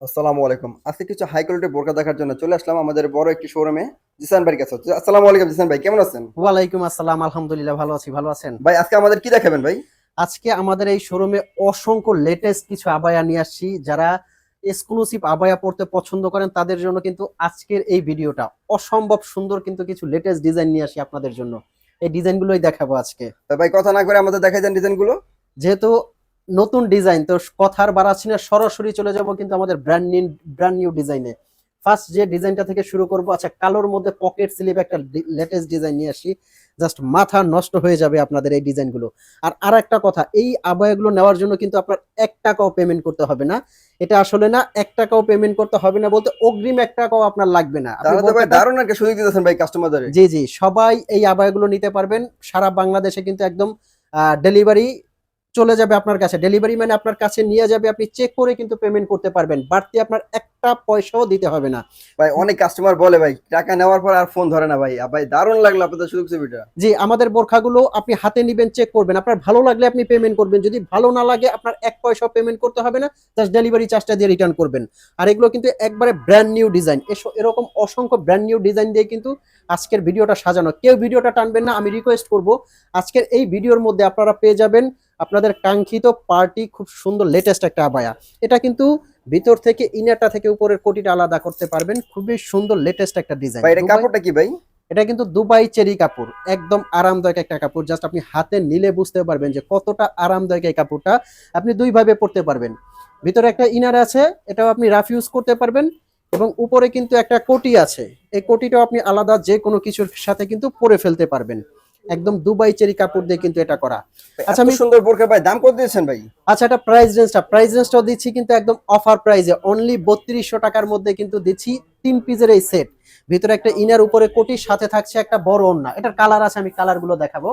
আসসালামু আলাইকুম। আজকে কিছু হাই কোয়ালিটির বোরকা দেখার জন্য চলে আসলাম আমাদের বড় একটি শোরুমে জিসান ভাইয়ের কাছে। আসসালামু আলাইকুম জিসান ভাই, কেমন আছেন? ওয়ালাইকুম আসসালাম। আলহামদুলিল্লাহ ভালো আছি। ভালো আছেন? ভাই আজকে আমাদের কি দেখাবেন ভাই? আজকে আমাদের এই শোরুমে অসংখ্য লেটেস্ট কিছু আবায়া নিয়ে আসছি। যারা এক্সক্লুসিভ আবায়া পড়তে পছন্দ করেন তাদের জন্য কিন্তু আজকের এই ভিডিওটা অসম্ভব সুন্দর, কিন্তু কিছু লেটেস্ট ডিজাইন নিয়ে আসি আপনাদের জন্য। এই ডিজাইনগুলোই দেখাবো আজকে। তা ভাই কথা না করে আমাদের দেখাই যান ডিজাইনগুলো। যেহেতু নতুন ডিজাইন, তো কথা আর বাড়াচ্ছি না, সরাসরি চলে যাব কিন্তু আমাদের ব্র্যান্ড নিউ ডিজাইনে। ফার্স্ট যে ডিজাইনটা থেকে শুরু করব, আচ্ছা কালোর মধ্যে পকেট স্লিভ একটা লেটেস্ট ডিজাইন নিয়ে আসি। জাস্ট মাথা নষ্ট হয়ে যাবে আপনাদের এই ডিজাইনগুলো। আর একটা কথা, এই আবায়াগুলো নেওয়ার জন্য কিন্তু আপনার 1 টাকাও পেমেন্ট করতে হবে না। এটা আসলে না, 1 টাকাও পেমেন্ট করতে হবে না বলতে অগ্রিম 1 টাকাও আপনার লাগবে না। আপনি তাহলে তো ভাই বোরকাটা, দারুণ একটা সুযোগ দিতেছেন ভাই কাস্টমারদের। জি জি, সবাই এই আবায়াগুলো নিতে পারবেন। সারা বাংলাদেশে কিন্তু একদম ডেলিভারি চলে যাবে আপনার কাছে। ডেলিভারি মানে আপনার কাছে নিয়ে যাবে, আপনি চেক করে কিন্তু পেমেন্ট করতে পারবেন। বাড়তি আপনার একটা পয়সাও দিতে হবে না। ভাই অনেক কাস্টমার বলে ভাই টাকা নেওয়ার পর আর ফোন ধরে না ভাই। ভাই দারুণ লাগলো আপনাদের সুযোগ সুবিধা। জি, আমাদের বোরখাগুলো আপনি হাতে নিবেন, চেক করবেন, আপনার ভালো লাগলে আপনি পেমেন্ট করবেন, যদি ভালো না লাগে আপনার 1 পয়সাও পেমেন্ট করতে হবে না, জাস্ট ডেলিভারি চার্জটা দিয়ে রিটার্ন করবেন। আর এগুলো কিন্তু একবারে ব্র্যান্ড নিউ ডিজাইন। এরকম অসংখ্য ব্র্যান্ড নিউ ডিজাইন দিয়ে কিন্তু আজকের ভিডিওটা সাজানো। কেউ ভিডিওটা টানবেন না, আমি রিকোয়েস্ট করব আজকের এই ভিডিওর মধ্যে আপনারা পেয়ে যাবেন আপনাদের কাঙ্ক্ষিত পার্টি খুব সুন্দর লেটেস্ট একটা আবায়া। এটা কিন্তু ভিতর থেকে ইনারটা থেকে উপরের কোটিটা আলাদা করতে পারবেন। খুবই সুন্দর লেটেস্ট একটা ডিজাইন। ভাই এটা কাপড়টা কি ভাই? এটা কিন্তু দুবাই চেরি কাপড়, একদম আরামদায়ক একটা কাপড়। জাস্ট আপনি হাতে নিলে বুঝতে পারবেন যে কতটা আরামদায়ক এই কাপড়টা। আপনি দুই ভাবে পরতে পারবেন। ভিতরে একটা ইনার আছে, এটাও আপনি রাফ ইউজ করতে পারবেন, এবং উপরে কিন্তু একটা কোটি আছে। এই কোটিটাও আপনি আলাদা যে কোনো কিছুর সাথে কিন্তু পরে ফেলতে পারবেন। একদম দুবাই চেরি কাপড় দিয়ে কিন্তু এটা করা। ভাই আচ্ছা এত আমি, সুন্দর বোরকা ভাই দাম কত দিয়েছেন ভাই? আচ্ছা এটা প্রাইস রেঞ্জটাও দিচ্ছি কিন্তু একদম অফার প্রাইসে, অনলি 3200 টাকার মধ্যে কিন্তু দিচ্ছি 3 পিসের এই সেট। ভিতরে একটা ইনার, উপরে কোটি, সাথে থাকছে একটা বড় ওড়না। এটার কালার আছে, আমি কালার গুলো দেখাবো।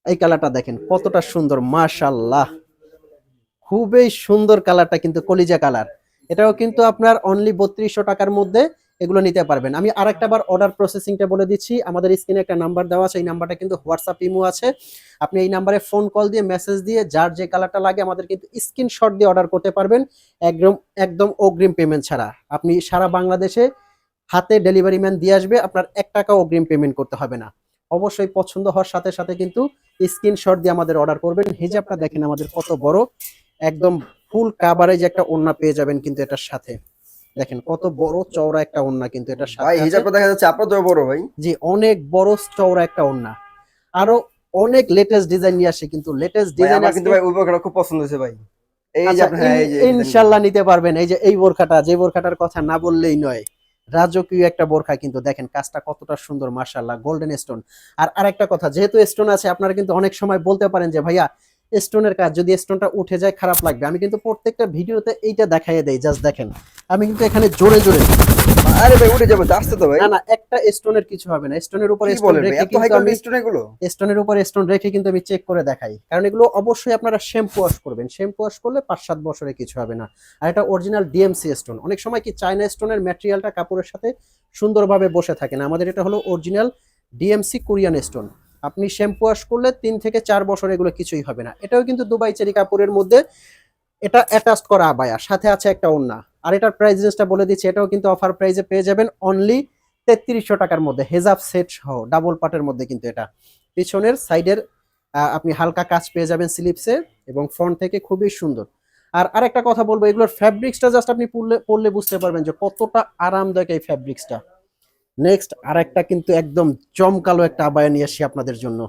এই কালারটা দেখেন কতটা সুন্দর, মাশাআল্লাহ, খুবই সুন্দর কালারটা, কিন্তু কলিজা কালার। এটাও কিন্তু আপনার অনলি 3200 টাকার মধ্যে এগুলো নিতে পারবেন। আমি আরেকটা বার অর্ডার প্রসেসিংটা বলে দিচ্ছি। আমাদের স্ক্রিনে একটা নাম্বার দেওয়া আছে, এই নাম্বারটা কিন্তু হোয়াটসঅ্যাপ ইমো আছে। আপনি এই নাম্বারে ফোন কল দিয়ে মেসেজ দিয়ে যার যে কালারটা লাগে আমাদের কিন্তু স্ক্রিনশট দিয়ে অর্ডার করতে পারবেন, একদম একদম অগ্রিম পেমেন্ট ছাড়া। আপনি সারা বাংলাদেশে হাতে ডেলিভারি ম্যান দিয়ে আসবে, আপনার 1 টাকাও অগ্রিম পেমেন্ট করতে হবে না। অবশ্যই পছন্দ হওয়ার সাথে সাথে কিন্তু স্ক্রিনশট দিয়ে আমাদের অর্ডার করবেন। হিজাবটা দেখেন আমাদের কত বড়, একদম ফুল কাভারেজ একটা ওড়না পেয়ে যাবেন কিন্তু এটার সাথে। দেখেন কত বড় চওড়া একটা ওড়না কিন্তু এটার ভাই সাথে আছে। হিজাবটা দেখা যাচ্ছে আপনার তো বড় ভাই। জি, অনেক বড় চওড়া একটা ওড়না। আরো অনেক লেটেস্ট ডিজাইন নিয়ে আসে, কিন্তু লেটেস্ট ভাই ডিজাইন আমার কিন্তু আজকে। ভাই ওই বোরকাটা খুব পছন্দ হয়েছে ভাই। এই যে আচ্ছা আপনার, হ্যাঁ এই যে এই ডিজাইনগুলো। ইনশাল্লাহ নিতে পারবেন। এই যে এই বোরখাটা, যে বোরখাটার কথা না বললেই নয়, রাজকীয় একটা বোরখা কিন্তু। দেখেন কাজটা কতটা সুন্দর, মাশাআল্লাহ, গোল্ডেন স্টোন। আর আরেকটা কথা, যেহেতু স্টোন আছে, আপনারা কিন্তু অনেক সময় বলতে পারেন যে ভাইয়া স্টোনের কাজ, যদি স্টোনটা উঠে যায় খারাপ লাগবে। আমি কিন্তু প্রত্যেকটা ভিডিওতে এইটা দেখাইয়ে দেই। জাস্ট দেখেন আমি কিন্তু এখানে জোরে জোরে, আরে ভাই উঠে যাবে তো, আসছে তো ভাই। না না, একটা স্টোনের কিছু হবে না। স্টোনের উপর কি স্টোন বলেন ভাই, রেখে এত হাই কিন্তু আমি, কোয়ালিটি স্টোন এগুলো? স্টোনের উপর স্টোন রেখে কিন্তু আমি চেক করে দেখাই। কারণ এগুলো অবশ্যই আপনারা শ্যাম্পু ওয়াশ করবেন। শ্যাম্পু ওয়াশ করলে 5-7 বছরে কিছু হবে না। আর এটা অরিজিনাল ডিএমসি স্টোন। অনেক সময় কি চায়না স্টোনের ম্যাটেরিয়ালটা কাপড়ের সাথে সুন্দরভাবে বসে থাকে না, আমাদের এটা হলো অরিজিনাল ডিএমসি কোরিয়ান স্টোন। আপনি শ্যাম্পু ওয়াশ করলে 3 থেকে 4 বছর এগুলো কিছুই হবে না। এটাও কিন্তু দুবাই চেরি কাপড়ের মধ্যে, এটা অ্যাটাচ করা আবায়া, সাথে আছে একটা ওড়না। আর এটার প্রাইস রেঞ্জটা বলে দিচ্ছি, এটাও কিন্তু অফার প্রাইসে পেয়ে যাবেন অনলি 3300 টাকার মধ্যে, হেজাব সেট সহ ডাবল পাটের মধ্যে কিন্তু এটা। পিছনের সাইডের আপনি হালকা কাজ পেয়ে যাবেন স্লিপসে, এবং ফ্রন্ট থেকে খুবই সুন্দর। আর আরেকটা কথা বলবো, এগুলোর ফ্যাব্রিক্সটা জাস্ট আপনি পরলে পরলে বুঝতে পারবেন যে কতটা আরামদায়ক এই ফ্যাব্রিক্সটা। নেক্সট আরেকটা কিন্তু একদম জমকালো একটা আবায়া নিয়ে আসি আপনাদের জন্য।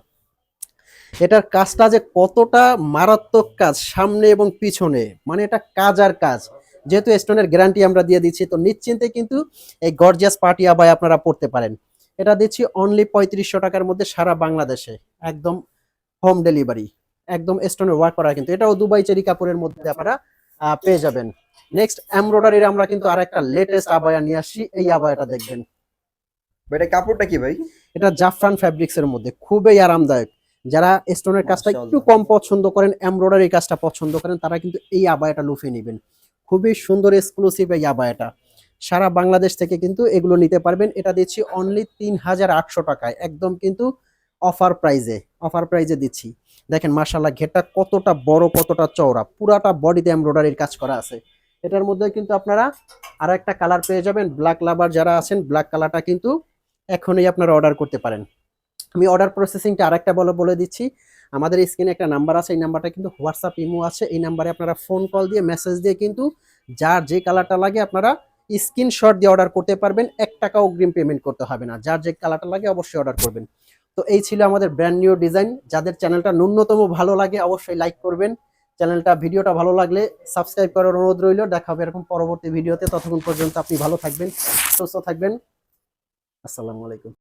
এটার কাজটা যে কতটা মারাত্মক কাজ, সামনে এবং পিছনে, মানে এটা কাজ আর কাজ। যেহেতু স্টোনের গ্যারান্টি আমরা দিয়ে দিচ্ছি, তো নিশ্চিন্তে কিন্তু এই গর্জিয়াস পার্টি আবায়া আপনারা পড়তে পারেন। এটা দিচ্ছি অনলি 3500 টাকার মধ্যে সারা বাংলাদেশে, একদম হোম ডেলিভারি, একদম স্টোনের ওয়ার্ক করা। কিন্তু এটাও দুবাই চেরি কাপড়ের মধ্যে আপনারা পেয়ে যাবেন। নেক্সট এমব্রয়ডারির আমরা কিন্তু আরেকটা লেটেস্ট আবায়া নিয়ে আসছি। এই আবায়াটা দেখবেন, ভাই এটা কাপড়টা কি ভাই? এটা জাফরান ফ্যাব্রিক্স এর মধ্যে, খুবই আরামদায়ক। যারা স্টোনের কাজটা একটু মাশাআল্লাহ। কম পছন্দ করেন, এমব্রয়ডারি কাজটা পছন্দ করেন, তারা কিন্তু এই আবায়াটা লুফে নেবেন। খুবই সুন্দর এক্সক্লুসিভ এই আবায়াটা। সারা বাংলাদেশ থেকে কিন্তু এগুলো নিতে পারবেন। এটা দিচ্ছি অনলি 3800 টাকায়, একদম কিন্তু অফার প্রাইজে দিচ্ছি। দেখেন মাশাআল্লাহ, ঘেরটা কতটা বড়, কতটা চওড়া, পুরাটা বডিতে এমব্রয়ডারির কাজ করা আছে। এটার মধ্যে কিন্তু আপনারা আরো একটা কালার পেয়ে যাবেন। ব্ল্যাক লাভার যারা আছেন, ব্ল্যাক কালারটা কিন্তু এখনই আপনারা অর্ডার করতে পারেন। আমি অর্ডার প্রসেসিংটা আরেকটা বলে দিচ্ছি। আমাদের স্ক্রিনে একটা নাম্বার আছে, এই নাম্বারটা কিন্তু হোয়াটসঅ্যাপ ইমো আছে। এই নাম্বারে আপনারা ফোন কল দিয়ে মেসেজ দিয়ে কিন্তু যার যে কালারটা লাগে আপনারা স্ক্রিনশট দিয়ে অর্ডার করতে পারবেন। 1 টাকা অগ্রিম পেমেন্ট করতে হবে না। যার যে কালারটা লাগে অবশ্যই অর্ডার করবেন। তো এই ছিল আমাদের ব্র্যান্ড নিউ ডিজাইন। যাদের চ্যানেলটা ন্যূনতম ভালো লাগে অবশ্যই লাইক করবেন। ভিডিওটা ভালো লাগলে সাবস্ক্রাইব করার অনুরোধ রইল। দেখা হবে এরকম পরবর্তী ভিডিওতে। ততক্ষণ পর্যন্ত আপনি ভালো থাকবেন, সুস্থ থাকবেন। আসসালামু আলাইকুম।